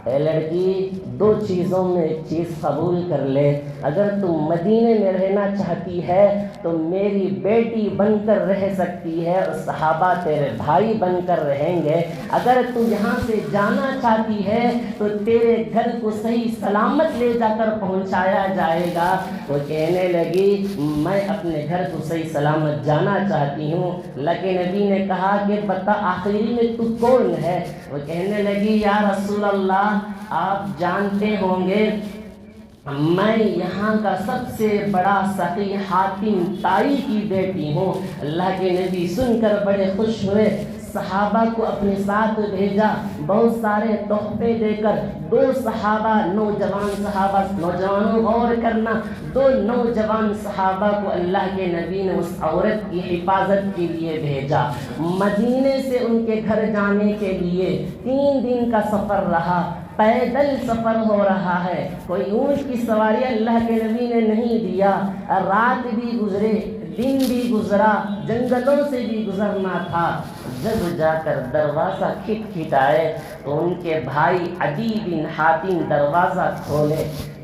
اے لڑکی دو چیزوں میں ایک چیز قبول کر لے، اگر تم مدینے میں رہنا چاہتی ہے تو میری بیٹی بن کر رہ سکتی ہے اور صحابہ تیرے بھائی بن کر رہیں گے، اگر تو یہاں سے جانا چاہتی ہے تو تیرے گھر کو صحیح سلامت لے جا کر پہنچایا جائے گا۔ وہ کہنے لگی میں اپنے گھر کو صحیح سلامت جانا چاہتی ہوں۔ اللہ کے نبی نے کہا کہ بتا آخری میں تو کون ہے؟ وہ کہنے لگی یا رسول اللہ آپ جانتے ہوں گے میں یہاں کا سب سے بڑا سقی حاتم طائی کی بیٹی ہوں۔ اللہ کے نبی سن کر بڑے خوش ہوئے، صحابہ کو اپنے ساتھ بھیجا، بہت سارے تحفے دے کر دو صحابہ نوجوانوں غور کرنا، دو نوجوان صحابہ کو اللہ کے نبی نے اس عورت کی حفاظت کے لیے بھیجا۔ مدینے سے ان کے گھر جانے کے لیے 3 دن کا سفر رہا، پیدل سفر ہو رہا ہے، کوئی اونٹ کی سواری اللہ کے نبی نے نہیں دیا، رات بھی گزرے دن بھی گزرا، جنگلوں سے بھی گزرنا تھا۔ جب جا کر دروازہ کھٹکھٹائے تو ان کے بھائی عدی بن حاتم دروازہ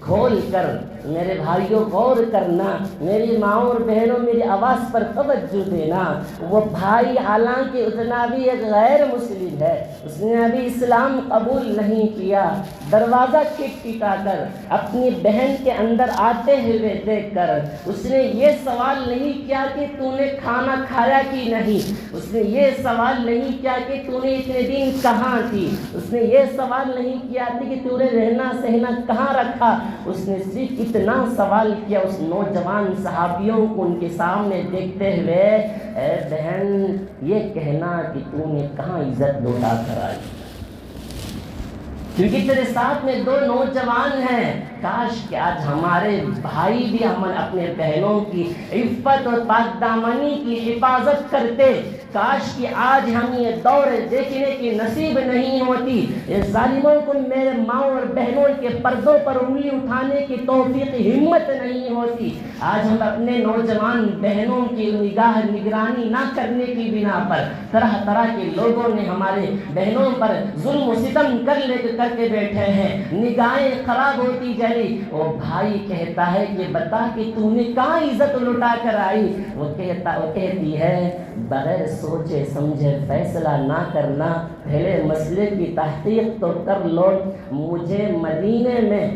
کھول کر، میرے بھائیوں غور کرنا، میری ماں اور بہنوں میری آواز پر توجہ دینا، وہ بھائی حالانکہ اتنا بھی ایک غیر مسلم ہے، اس نے ابھی اسلام قبول نہیں کیا، دروازہ کھٹکھٹا کر اپنی بہن کے اندر آتے ہوئے دیکھ کر اس نے یہ سوال نہیں کیا کہ تو نے کھانا کھایا کہ نہیں، اس نے یہ سوال نہیں کیا کہ تو نے اتنے دن کہاں تھی، اس نے یہ سوال نہیں کیا کہ تو نے رہنا سہنا کہاں رکھا، اس نے صرف اتنا سوال کیا اس نوجوان صحابیوں کو ان کے سامنے دیکھتے ہوئے، اے بہن یہ کہنا کہ تو نے کہاں عزت لوٹا کر آئی، کیونکہ تیرے ساتھ میں 2 نوجوان ہیں، کاش کہ آج ہمارے بھائی بھی ہم اپنے بہنوں کی عفت اور پاک دامنی کی حفاظت کرتے، کاش کہ آج ہم یہ دور دیکھنے کی نصیب نہیں ہوتی، یہ ظالموں کو میرے ماں اور بہنوں کے پردوں پر انگلی اٹھانے کی توفیق ہمت نہیں ہوتی، آج ہم اپنے نوجوان بہنوں کی نگرانی نہ کرنے کی بنا پر طرح طرح کے لوگوں نے ہمارے بہنوں پر ظلم و ستم کر کے بیٹھے ہیں، نگاہیں خراب ہوتی جلی۔ وہ بھائی کہتا ہے کہ بتا کہ تو نے کہاں عزت لٹا کر آئی؟ وہ کہتی ہے بغیر سوچے سمجھے فیصلہ نہ کرنا، پہلے مسئلے کی تحقیق تو کر لو، مجھے مدینے میں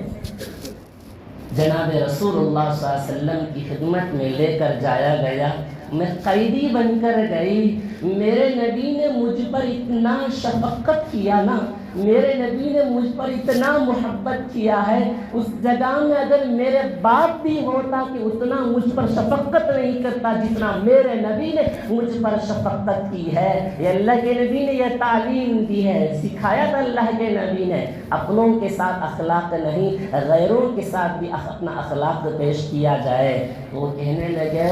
جناب رسول اللہ صلی اللہ علیہ وسلم کی خدمت میں لے کر جایا گیا، میں قیدی بن کر گئی، میرے نبی نے مجھ پر اتنا شفقت کیا نا، میرے نبی نے مجھ پر اتنا محبت کیا ہے، اس جگہ میں اگر میرے باپ بھی ہوتا کہ اتنا مجھ پر شفقت نہیں کرتا جتنا میرے نبی نے مجھ پر شفقت کی ہے۔ یہ اللہ کے نبی نے یہ تعلیم دی ہے، سکھایا تھا اللہ کے نبی نے، اپنوں کے ساتھ اخلاق نہیں غیروں کے ساتھ بھی اپنا اخلاق پیش کیا جائے۔ وہ کہنے لگے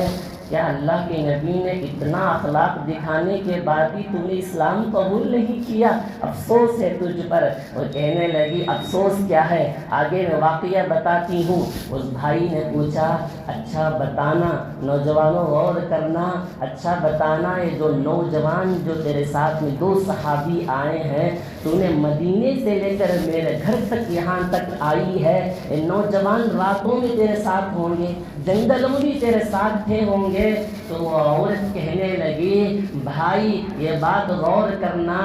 کیا اللہ کے نبی نے اتنا اخلاق دکھانے کے بعد بھی تم نے اسلام قبول نہیں کیا؟ افسوس ہے تجھ پر۔ وہ کہنے لگی افسوس کیا ہے، آگے میں واقعہ بتاتی ہوں۔ اس بھائی نے پوچھا اچھا بتانا، نوجوانوں غور کرنا، اچھا بتانا یہ جو نوجوان جو تیرے ساتھ میں 2 صحابی آئے ہیں، تو نے مدینے سے لے کر میرے گھر تک یہاں تک آئی ہے، یہ نوجوان راتوں میں تیرے ساتھ ہوں گے، جنگلوں میں بھی تیرے ساتھ تھے ہوں گے؟ تو وہ عورت کہنے لگی بھائی یہ بات غور کرنا،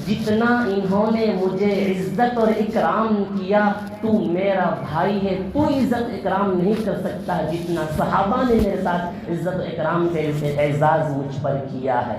جتنا انہوں نے مجھے عزت اور اکرام کیا، تو میرا بھائی ہے، تو عزت اکرام نہیں کر سکتا جتنا صحابہ نے میرے ساتھ عزت و اکرام سے اعزاز مجھ پر کیا ہے۔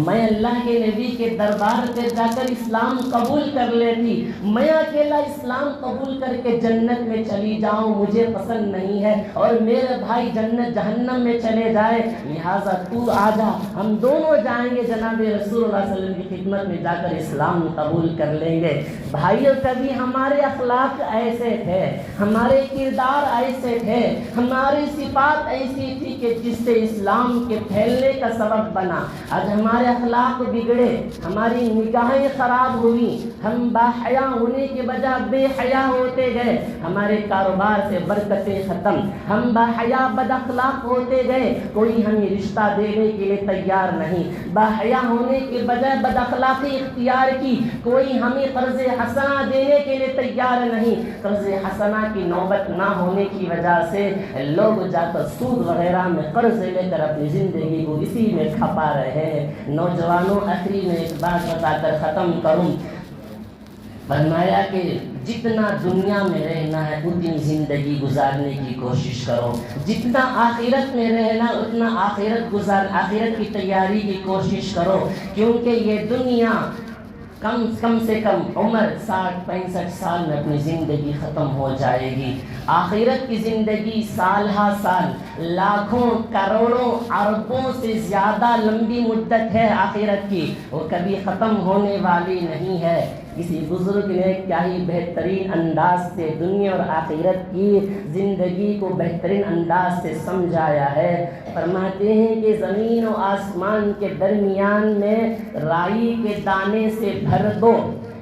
میں اللہ کے نبی کے دربار پہ جا کر اسلام قبول کر لیتی، میں اکیلا اسلام قبول کر کے جنت میں چلی جاؤں مجھے پسند نہیں ہے، اور میرے بھائی جنت جہنم میں چلے جائے، لہٰذا تو آ جا، ہم دونوں جائیں گے جناب رسول اللہ صلی اللہ علیہ وسلم کی خدمت میں جا کر اسلام قبول کر لیں گے۔ بھائیو کبھی ہمارے اخلاق ایسے تھے، ہمارے کردار ایسے تھے، ہماری صفات ایسی تھی کہ جس سے اسلام کے پھیلنے کا سبب بنا۔ آج ہمارے اخلاق بگڑے، ہماری نگاہیں خراب ہوئی، ہم باحیا ہونے کے بجائے بے حیا ہوتے گئے، ہمارے کاروبار سے برکتیں ختم، ہم باحیا بد اخلاق ہوتے گئے، کوئی ہمیں رشتہ دینے کے لیے تیار نہیں، باحیا ہونے کے بجائے بد اخلاقی اختیار کی، کوئی ہمیں قرض حسنہ دینے کے لیے تیار نہیں، قرض حسنہ کی نوبت نہ ہونے کی وجہ سے لوگ جا کر سود وغیرہ میں قرض لے کر اپنی زندگی کو اسی میں کھپا رہے ہیں۔ نوجوانوں آخری میں ایک بات بتا کر ختم کروں، فرمایا کہ جتنا دنیا میں رہنا ہے اتنی زندگی گزارنے کی کوشش کرو، جتنا آخرت میں رہنا اتنا آخرت کی تیاری کی کوشش کرو، کیونکہ یہ دنیا کم سے کم عمر 60-65 سال میں اپنی زندگی ختم ہو جائے گی، آخرت کی زندگی سال ہا سال، لاکھوں کروڑوں اربوں سے زیادہ لمبی مدت ہے آخرت کی، وہ کبھی ختم ہونے والی نہیں ہے۔ کسی بزرگ نے کیا ہی بہترین انداز سے دنیا اور آخرت کی زندگی کو بہترین انداز سے سمجھایا ہے، فرماتے ہیں کہ زمین و آسمان کے درمیان میں رائی کے دانے سے بھر دو،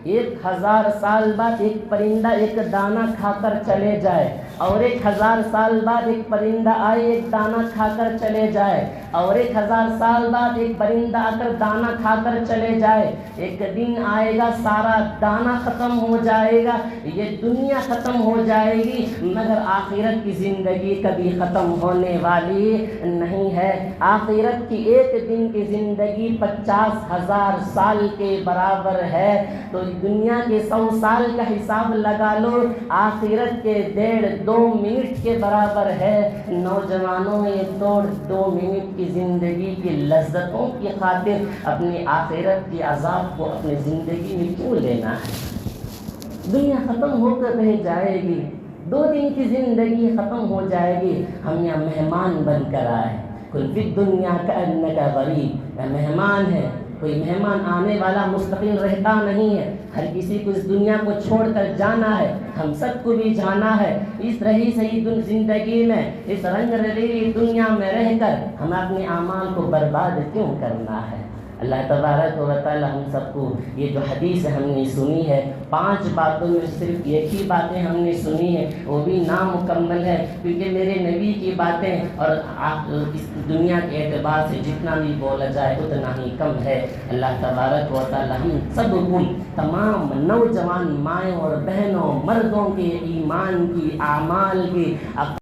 1000 سال بعد ایک پرندہ ایک دانہ کھا کر چلے جائے، اور 1000 سال بعد ایک پرندہ آئے ایک دانہ کھا کر چلے جائے، اور 1000 سال بعد ایک پرندہ آ کر دانہ کھا کر چلے جائے، ایک دن آئے گا سارا دانہ ختم ہو جائے گا، یہ دنیا ختم ہو جائے گی، مگر آخرت کی زندگی کبھی ختم ہونے والی نہیں ہے۔ آخرت کی ایک دن کی زندگی 50,000 سال کے برابر ہے، تو دنیا کے 100 سال کا حساب لگا لو، آخرت کے 1.5-2 منٹ کے برابر ہے۔ نوجوانوں یہ 2 منٹ کی زندگی کی لذتوں کی خاطر اپنی آخرت کی عذاب کو اپنی زندگی میں کیوں لینا ہے؟ دنیا ختم ہو کر رہ جائے گی، 2 دن کی زندگی ختم ہو جائے گی، ہم یہاں مہمان بن کر آئے، کل فی الدنیا کأنک غریب، یا مہمان ہے، کوئی مہمان آنے والا مستقل رہتا نہیں ہے، ہر کسی کو اس دنیا کو چھوڑ کر جانا ہے، ہم سب کو بھی جانا ہے۔ اس رہی سہی زندگی میں، اس رنگ رلیلی دنیا میں رہ کر ہم اپنے اعمال کو برباد کیوں کرنا ہے؟ اللہ تبارک و تعالی ہم سب کو یہ جو حدیث ہم نے سنی ہے، 5 باتوں میں صرف ایک ہی باتیں ہم نے سنی ہے، وہ بھی نامکمل ہے، کیونکہ میرے نبی کی باتیں اور اس دنیا کے اعتبار سے جتنا بھی بولا جائے اتنا ہی کم ہے۔ اللہ تبارک و تعالی ہم سب کو تمام نوجوان مائیں اور بہنوں، مردوں کے ایمان کی، اعمال کی